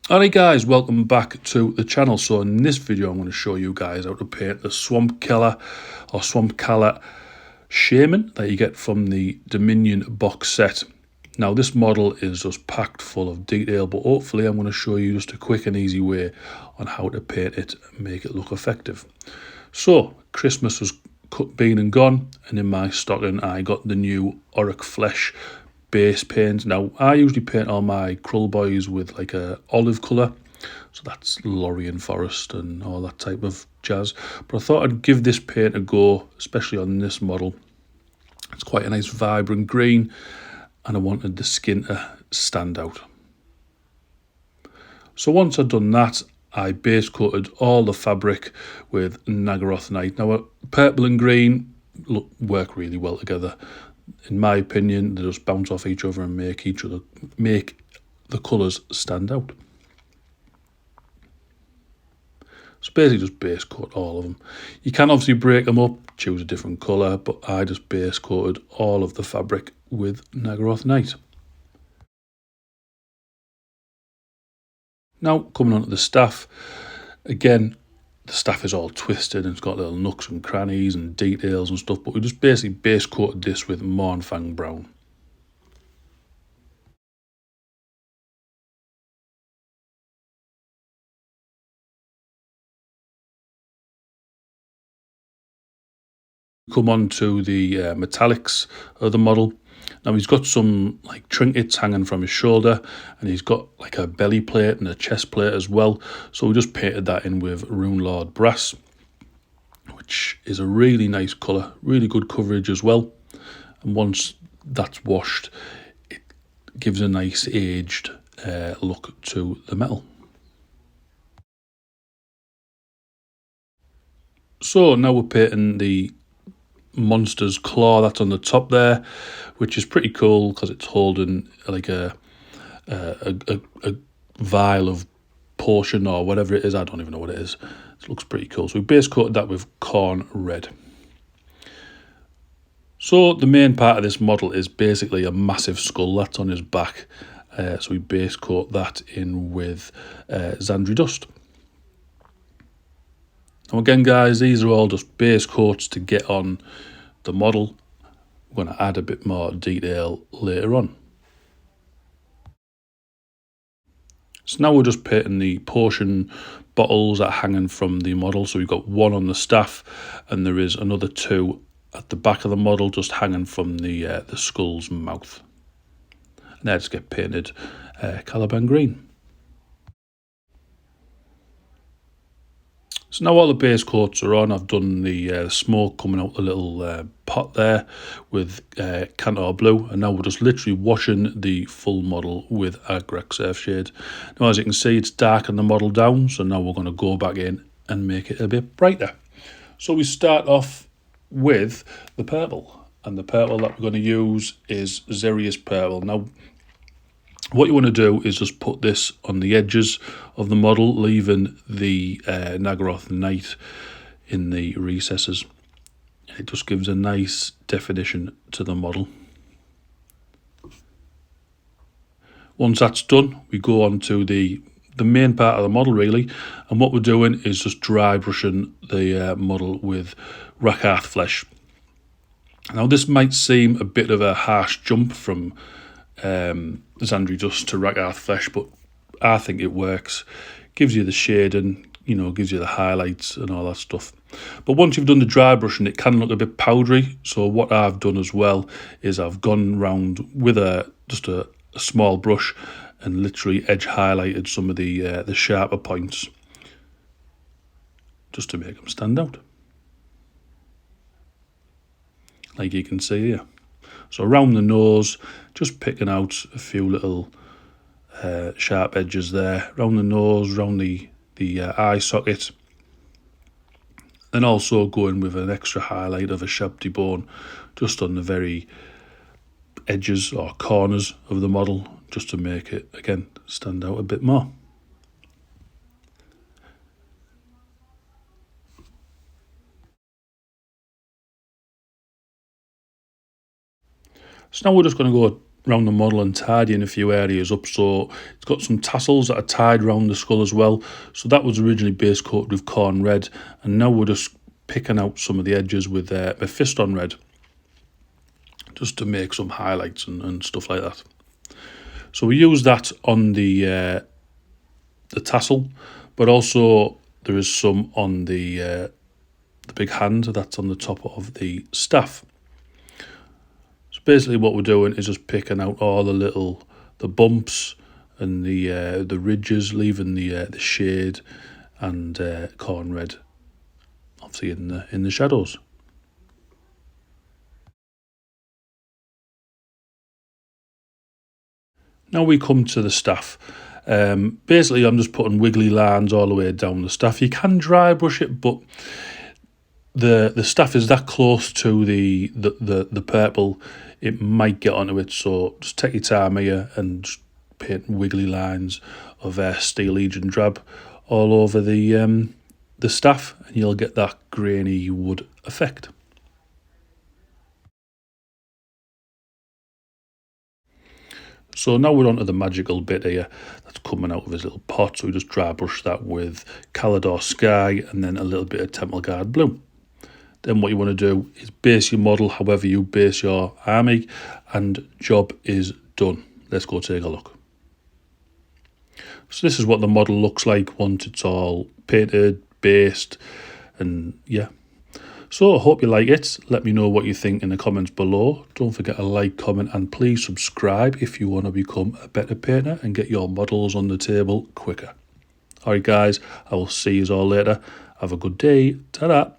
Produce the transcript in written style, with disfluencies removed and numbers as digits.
Alright guys, welcome back to the channel. So in this video I'm going to show you guys how to paint the Swampcalla Shaman that you get from the Dominion box set. Now this model is just packed full of detail, but hopefully I'm going to show you just a quick and easy way on how to paint it and make it look effective. So Christmas has been and gone, and in my stocking I got the new Orruk Flesh base paint. Now I usually paint all my Kruleboyz with like a olive colour, so that's Lorien Forest and all that type of jazz, but I thought I'd give this paint a go, especially on this model. It's quite a nice vibrant green and I wanted the skin to stand out. So once I'd done that, I base coated all the fabric with Naggaroth Night. Now purple and green work really well together. In my opinion, they just bounce off each other and make the colours stand out. So basically just base coat all of them. You can obviously break them up, choose a different colour, but I just base coated all of the fabric with Naggaroth Night. Now coming on to the staff, again the staff is all twisted and it's got little nooks and crannies and details and stuff, but we just basically base coated this with Mournfang Brown. Come on to the metallics of the model. Now he's got some like trinkets hanging from his shoulder, and he's got like a belly plate and a chest plate as well. So we just painted that in with Runelord brass, which is a really nice colour, really good coverage as well. And once that's washed, it gives a nice aged look to the metal. So now we're painting the monster's claw that's on the top there, which is pretty cool because it's holding like a vial of potion or whatever it is. I don't even know what it is. It looks pretty cool. So we base coated that with corn red. So the main part of this model is basically a massive skull that's on his back. So we base coat that in with Zandri dust. Now again guys, these are all just base coats to get on the model. We're going to add a bit more detail later on. So now we're just painting the potion bottles that are hanging from the model. So we've got one on the staff and there is another two at the back of the model just hanging from the skull's mouth. And they just get painted Caliban green. So now all the base coats are on. I've done the smoke coming out the little pot there with Kantor blue, and now we're just literally washing the full model with Agrax earthshade. Now as you can see, it's darkened the model down, so now we're going to go back in and make it a bit brighter. So we start off with the purple, and the purple that we're going to use is Xereus purple. Now what you want to do is just put this on the edges of the model, leaving the Naggaroth Night in the recesses. It just gives a nice definition to the model. Once that's done, we go on to the main part of the model really, and what we're doing is just dry brushing the model with Rakarth flesh. Now this might seem a bit of a harsh jump from Zandri dust to Rakarth flesh, but I think it works. Gives you the shading, you know, gives you the highlights and all that stuff. But once you've done the dry brushing, it can look a bit powdery. So what I've done as well is I've gone round with just a small brush and literally edge highlighted some of the sharper points just to make them stand out, like you can see here. So around the nose, just picking out a few little sharp edges there, around the nose, around the eye socket. Then also going with an extra highlight of a shabty bone just on the very edges or corners of the model, just to make it, again, stand out a bit more. So now we're just going to go around the model and tidying a few areas up. So it's got some tassels that are tied around the skull as well. So that was originally base coated with corn red, and now we're just picking out some of the edges with Mephiston red, just to make some highlights and stuff like that. So we use that on the tassel, but also there is some on the big hand that's on the top of the staff. So basically what we're doing is just picking out all the bumps and the ridges, leaving the shade and corn red obviously in the shadows. Now we come to the staff. Basically I'm just putting wiggly lines all the way down the staff. You can dry brush it, but the staff is that close to the purple, it might get onto it. So just take your time here and just paint wiggly lines of Steel Legion drab all over the staff, and you'll get that grainy wood effect. So now we're on to the magical bit here that's coming out of his little pot. So we just dry brush that with Calador Sky and then a little bit of Temple Guard Blue. Then what you want to do is base your model however you base your army, and job is done. Let's go take a look. So this is what the model looks like once it's all painted, based, and yeah. So I hope you like it. Let me know what you think in the comments below. Don't forget to like, comment, and please subscribe if you want to become a better painter and get your models on the table quicker. Alright guys, I will see you all later. Have a good day. Ta-da!